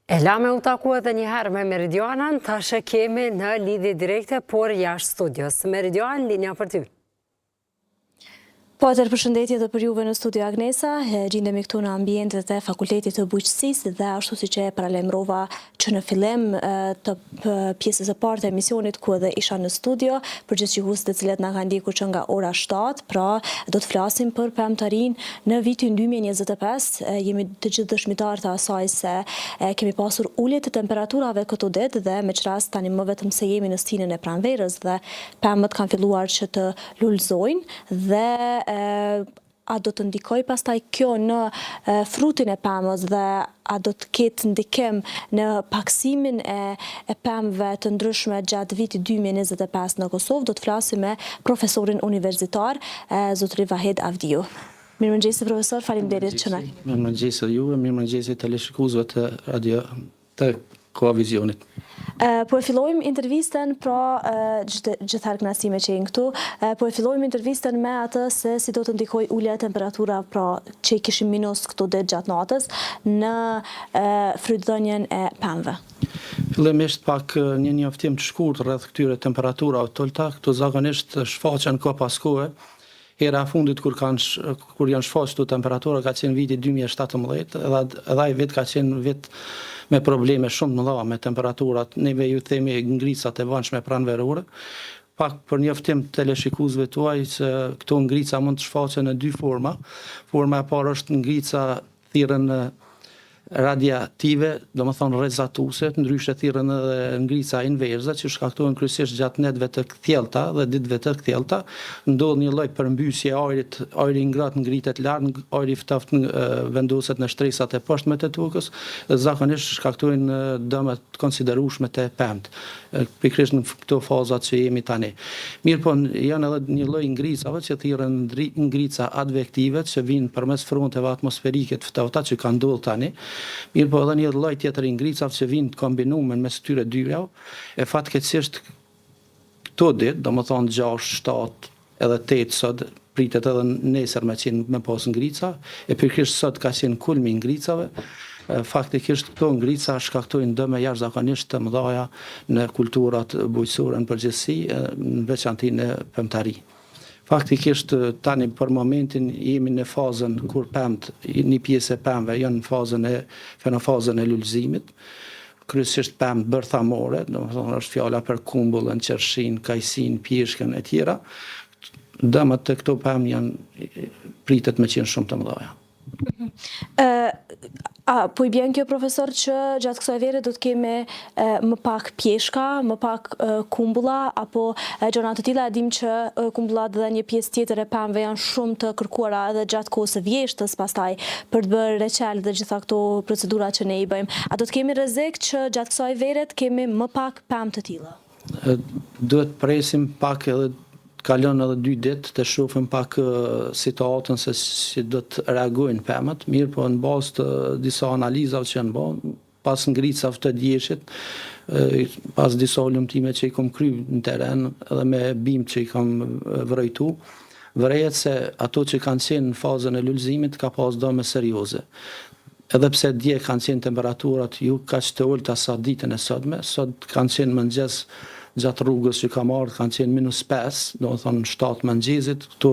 E lame u taku edhe njëherë me Meridianën, tash e kemi në lidhje direkte, por jashtë studios. Meridian, linja për ty. Po atër përshëndetje dhe për juve në studio Agnesa, gjindemi këtu në ambientet e Fakultetit të Bujqësisë dhe ashtu si që e paralajmërova që në fillim të pjesës e parë të emisionit ku edhe isha në studio, për gjithëqyuesit të cilët na kanë ndjekur që nga ora 7, pra do të flasim për pemëtarin në vitin 2025. Jemi të gjithë dëshmitar të asaj se kemi pasur ulje të temperaturave këto ditë dhe me çrast tani më vetëm se jemi në stinën e pranverës dhe pemët kanë filluar që të lullzojnë dhe a do të ndikoj pastaj kjo në frutin e pemës dhe a do të ketë ndikim në paksimin e pemëve të ndryshme gjatë vitit 2025 në Kosovë. Do të flasim me profesorin universitar, zotëri Vahid Avdiu. Mirëmëngjesi profesor, faleminderit që na keni. Mirëmëngjesi juve, mirëmëngjesi teleshikuesve të radio të Koavizionit. Po e fillojmë intervistën, pra gjithar knasime që jenë këtu, po e fillojmë intervistën me atë se si do të ndikoj ulja temperatura, pra që i kishim minus këto ditë gjatë natës, në frytdhënien e pemëve. Fillimisht pak një njoftim të shkurtër rreth këtyre temperaturave të ulta, këto zakonisht shfaqen kohë pas kohe. Hera fundit kur janë shfaqur këto temperatura ka qenë viti 2017, edhe ai vit ka qenë vit me probleme shumë të mëdha me temperaturat, neve ju themi ngricat e vonshme pranverore. Pak për njoftim të teleshikuesve tuaj se këto ngrica mund të shfaqen në dy forma. Forma e parë është ngrica thirrën radiative, do më thonë rrezatuese, ndryshe thirrën edhe ngrica inverse, që shkaktohen kryesisht gjatë netëve të kthjellta dhe ditëve të kthjellta. Ndodh një lloj përmbysje e ajrit, ajri i ngratë ngritet lart, ajri i ftoftë vendoset në shtresat e poshtme të tokës dhe zakonisht shkaktojnë dëme të konsiderueshme të pemt, pikërisht në këto fazat që jemi tani. Mirë po, janë edhe një lloj ngricave që thirrën ngrica advektive që vijnë përmes fronteve atmosferike të ftohta që kanë ndodhur tani. Mirë po edhe një lloj tjetër i ngricave që vijnë të kombinuar mes këtyre dyja, e fatkeqësisht këto ditë, domethënë 6, 7 edhe 8 sot pritet edhe nesër me pas ngrica, e pikërisht sot ka qenë kulmi i ngricave. Faktikisht këto ngrica shkaktojnë dëme jashtëzakonisht të mëdha në kulturat bujqësore në përgjithësi, në veçanti në pemëtari. Faktikisht tani për momentin jemi në fazën kur një pjesë e pemëve janë në fazën e lullëzimit, kryesisht pemë bërthamore, domethënë është fjala për kumbullën, qershin, kajsin, pjeshkën e tjera. Dëmet të këto pemë janë pritet me qenë shumë të mëdha. Po i bjen kjo profesor që gjatë kësaj vere do të kemi më pak pjeshka, më pak kumbulla, apo gjëra të tilla? E dim që kumbullat dhe një pjesë tjetër e pemëve janë shumë të kërkuara edhe gjatë kohës së vjeshtës pastaj për të bërë reçel dhe gjitha këto procedura që ne i bëjmë. A do të kemi rrezik që gjatë kësaj vere të kemi më pak pemë të tilla? Duhet presim pak edhe kalon edhe 2 ditë të shohim pak situatën se si do të reagojnë pemët. Mirë po në bazë të disa analizave që janë bërë, pas ngricave të dieshit, pas disa lumtime që i kam kryer në teren edhe me bimë që i kam vrojtu, vërehet se ato që kanë qenë në fazën e lullëzimit ka pas dëme serioze. Edhe pse dje kanë qenë temperaturat ju kaq të ulta sa ditën e sotme, sot kanë qenë mëngjes gjatë rrugës që kam ardhur kanë qenë -5, do të thonë 7 mëngjesit, këtu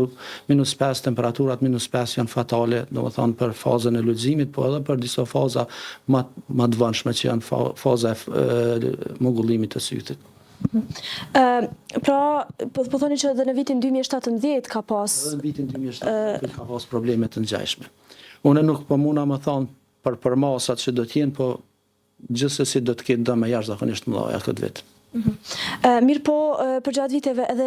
-5 temperaturat -5 janë fatale, do të thonë për fazën e lullëzimit, po edhe për disa faza më të vonshme që janë faza e mogullimit të sytit. Pra, po thoni që edhe në vitin 2017 ka pas... Edhe në vitin 2017 ka pas probleme të ngjashme. Unë nuk po muna më thonë për masat që do t'jenë, po gjithsesi do të ketë dëme jashtëzakonisht mëdha këtë vit. Mirë po, për gjatë viteve edhe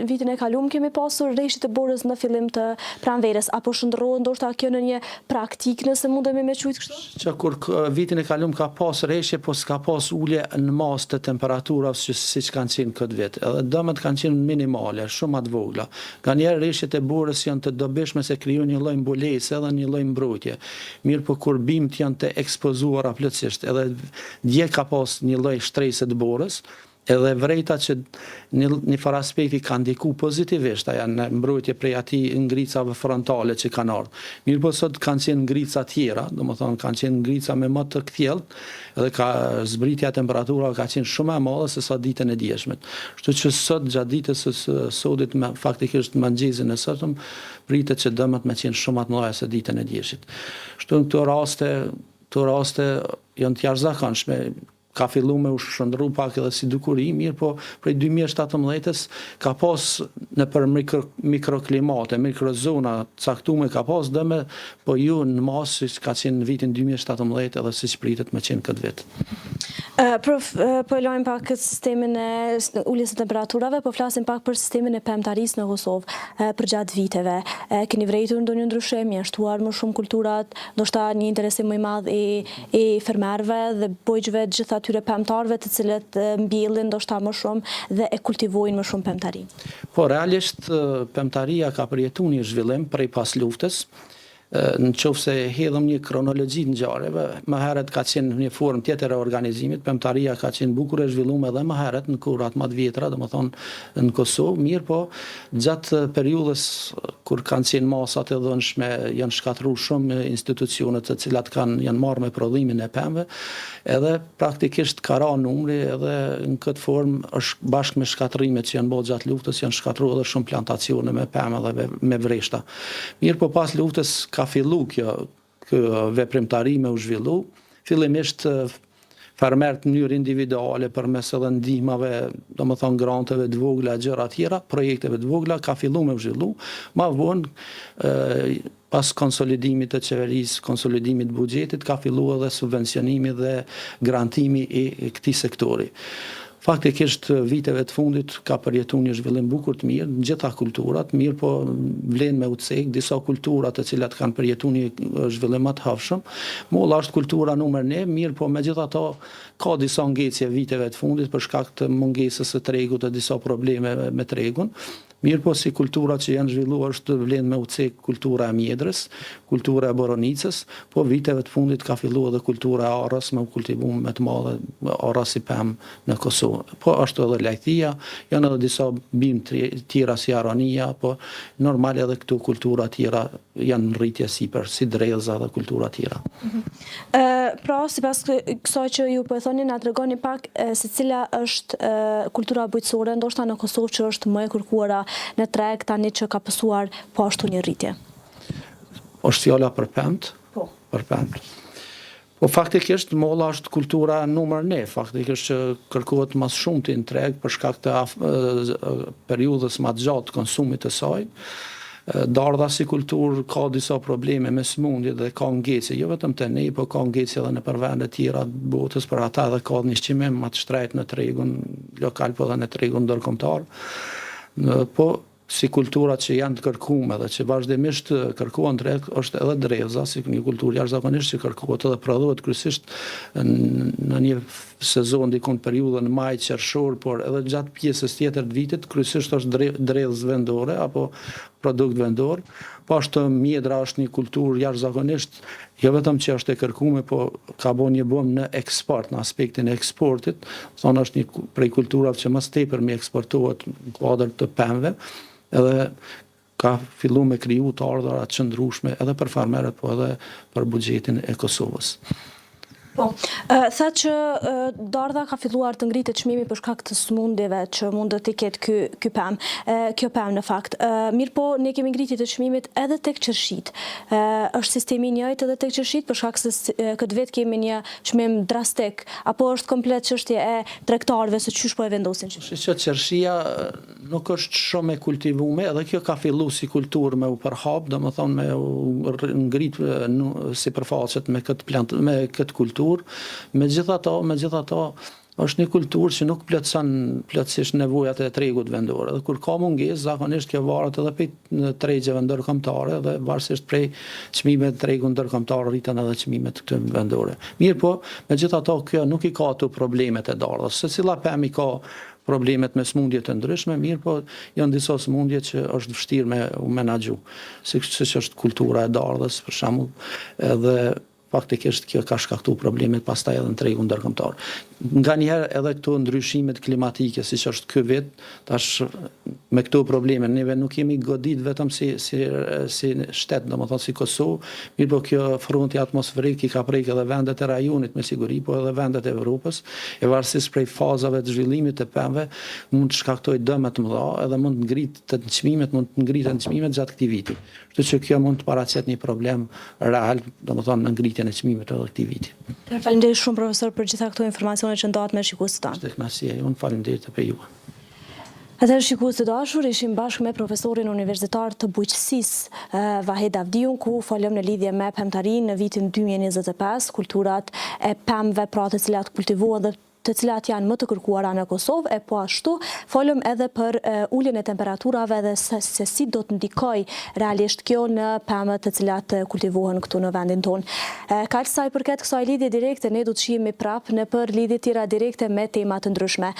vitin e kalum kemi pasur rreshtit e borës në fillim të pranverës, apo shndërrohet ndoshta kjo në një praktik nëse mundemi me quajtë kështu? Që kur vitin e kalum ka pas rreshje, po s'ka pas ulje në masë të temperaturave siç kanë qenë këtë vit. Edhe dëmet kanë qenë minimale, shumë të vogla. Nganjëherë rreshtet e borës janë të dobishme se krijojnë një lloj mbulese edhe një lloj mbrojtje. Mirë po kur bimt janë të ekspozuara plotësisht, edhe dje ka pas një lloj shtrese të borës, edhe vrejta që një farë aspekti kanë ndiku pozitivisht, janë në mbrojtje prej ati ngricave frontale që kanë ardhur. Mirë po sot kanë qenë ngrica tjera, do më thonë kanë qenë ngrica me më të kthjellët, edhe zbritja temperatura ka qenë shumë e madhe se sa ditën e djeshmet. Kështu që sot gjatë ditës së sotit, faktikisht mëngjesin e sotëm, pritet që dëmët me qenë shumë atë mëdha se ditën e djeshit. Kështu në këto raste janë të jashtëzakonshme. Ka fillu me u shndërru pak edhe si dukuri, mirë po prej 2017-ës ka pas në për mikroklimate, mikrozona caktume ka pas dëme, po ju në masë që ka qenë në vitin 2017 edhe si që pritet me qenë këtë vit. Prof, po e lojmë pak këtë sistemin e ulljes e temperaturave, po flasim pak për sistemin e pemtarisë në Kosovë për gjatë viteve. Keni vrejtur ndonjë ndryshim, janë shtuar më shumë kulturat, ndoshta një interesim më i madh i fermerëve dhe bojgjve gjitha atyre pemtarëve të cilët mbjellin ndoshta më shumë dhe e kultivojnë më shumë pemtarinë. Po realisht pemtaria ka përjetuar një zhvillim prej pas luftës. Në qoftë se hedhëm një kronologji të ngjarjeve, më herët ka qenë një formë tjetër e organizimit, pemtaria ka qenë bukur e zhvilluar edhe më herët në kurat më të vjetra, domethënë në Kosovë, mirë po gjatë periudhës kur kanë qenë masat e dhënshme, janë shkatruar shumë institucione të cilat janë marrë me prodhimin e pemëve, edhe praktikisht ka ra numri edhe në këtë formë është bashkë me shkatrimet që janë bërë gjatë luftës, janë shkatruar edhe shumë plantacione me pemë dhe me vreshta. Mirë po pas luftës ka fillu kjo veprimtari me u zhvillu. Fillimisht fermerët në mënyrë individuale përmes edhe ndihmave, domethënë granteve të vogla, gjëra tjera, projekteve të vogla ka fillu me u zhvillu. Ma vonë pas konsolidimit të qeverisë, konsolidimit të buxhetit, ka fillu edhe subvencionimi dhe grantimi i këtij sektori. Faktikisht viteve të fundit ka përjetuar një zhvillim bukur të mirë në gjitha kulturat, mirë po vlen me u cek disa kulturat të cilat kanë përjetuar një zhvillim më të hapshëm. Molla është kultura numër 1, mirë po megjithatë ka disa ngecje viteve të fundit për shkak të mungesës së tregut e disa probleme me tregun. Mirë po si kultura që janë zhvilluar është vlen me u cek kultura e mjedrës, kultura e boronicës, po viteve të fundit ka filluar edhe kultura e arrës me u kultivu me të madhe arra si pemë në Kosovë. Po ashtu edhe lajthia, janë edhe disa bimë tjera si aronia, po normal edhe këtu kultura tjera janë në rritje sipër, si dreza dhe kultura tjera. Pra, sipas kësaj që ju po e thoni, na tregoni pak se cila është kultura bujqësore, ndoshta në Kosovë që është më e kërkuara në treg tani që ka pësuar po ashtu një rritje. Është fjala për pemt? Po. Për pemt. Po faktikisht molla është kultura numër 1, faktikisht që kërkohet më shumë të në treg për shkak të periudhës më të gjatë të konsumit të saj. Dardha si kulturë ka disa probleme me smundje dhe ka ngecje, jo vetëm të ne, po ka ngecje edhe në për vende tjera të botës, për ata dhe ka një shqimim më të shtrejt në tregun lokal, po dhe në tregun ndërkombëtar. Po si kulturat që janë të kërkume dhe që vazhdimisht kërkuan drejt është edhe dreza, si një kulturë jashtëzakonisht që kërkuat edhe prodhohet kryesisht në një sezon dikon periudhën maj, qershor, por edhe gjatë pjesës tjetër të vitit kryesisht është drezë vendore apo produkt vendor. Po ashtu mjedra është një kulturë jashtëzakonisht jo vetëm që është e kërkume, po ka bërë një bomë në eksport, në aspektin e eksportit, thonë është një prej kulturave që më tepër mi eksportohet në kuadër të pemëve, edhe ka fillu me kriju të ardhura të qëndrueshme edhe për farmerët, po edhe për buxhetin e Kosovës. Po, tha që Dardha ka filluar të ngritet çmimi për shkak të smundjeve që mund të ketë kjo pemë në fakt. Mirë po, ne kemi ngritje të çmimit edhe tek qershit. Është sistemi i njëjtë edhe tek qershit për shkak se këtë vit kemi një çmim drastik, apo është komplet çështje e tregtarëve se çysh po e vendosin qershin? Që qershia nuk është shumë e kultivuar, edhe kjo ka filluar si kulturë me u përhap, domethënë me u ngrit sipërfaqet me këtë kulturë. Megjithatë është një kulturë që nuk plotëson plotësisht nevojat e tregut vendor. Dhe kur ka mungesë, zakonisht kjo varet edhe prej tregjeve ndërkombëtare dhe varësisht prej çmimeve të tregut ndërkombëtar rriten edhe çmimet këtu vendore. Mirë po, megjithatë kjo nuk i ka ato problemet e Dardhës. Secila pemë ka problemet me smundje të ndryshme, mirë po janë disa smundje që është vështirë me u menaxhu, siç është kultura e Dardhës për shembull, edhe faktikisht kjo ka shkaktuar problemet pastaj edhe në tregun ndërkombëtar. Nganjëherë edhe këto ndryshimet klimatike, siç është ky vit, tash me këto probleme neve nuk jemi godit vetëm si shtet, domethënë si Kosovë, mirë po kjo fronti atmosferik i ka prek edhe vendet e rajonit me siguri, po edhe vendet e Evropës, e varësisht prej fazave të zhvillimit të pemëve mund të shkaktojë dëme të mëdha, edhe mund të ngritet çmimet gjatë këtij viti. Kështu që kjo mund të paraqet një problem real, domethënë në ngritjen e çmimeve të këtij viti. Faleminderit shumë profesor për gjitha këto informacione që ndohet me shikuesit tanë. Është kënaqësi e unë, faleminderit për ju. Atëherë shikues të dashur, ishim bashkë me profesorin universitar të bujqësisë Vahid Avdiun, ku folëm në lidhje me pemtarinë në vitin 2025, kulturat e pemëve, pra të cilat kultivohen dhe të cilat janë më të kërkuara në Kosovë, e po ashtu folëm edhe për uljen e temperaturave dhe se si do të ndikojë realisht kjo në pemët të cilat kultivohen këtu në vendin tonë. Kaq sa i përket kësaj lidhje direkte, ne do të shihemi prapë në për lidhje tjera direkte me tema të ndryshme.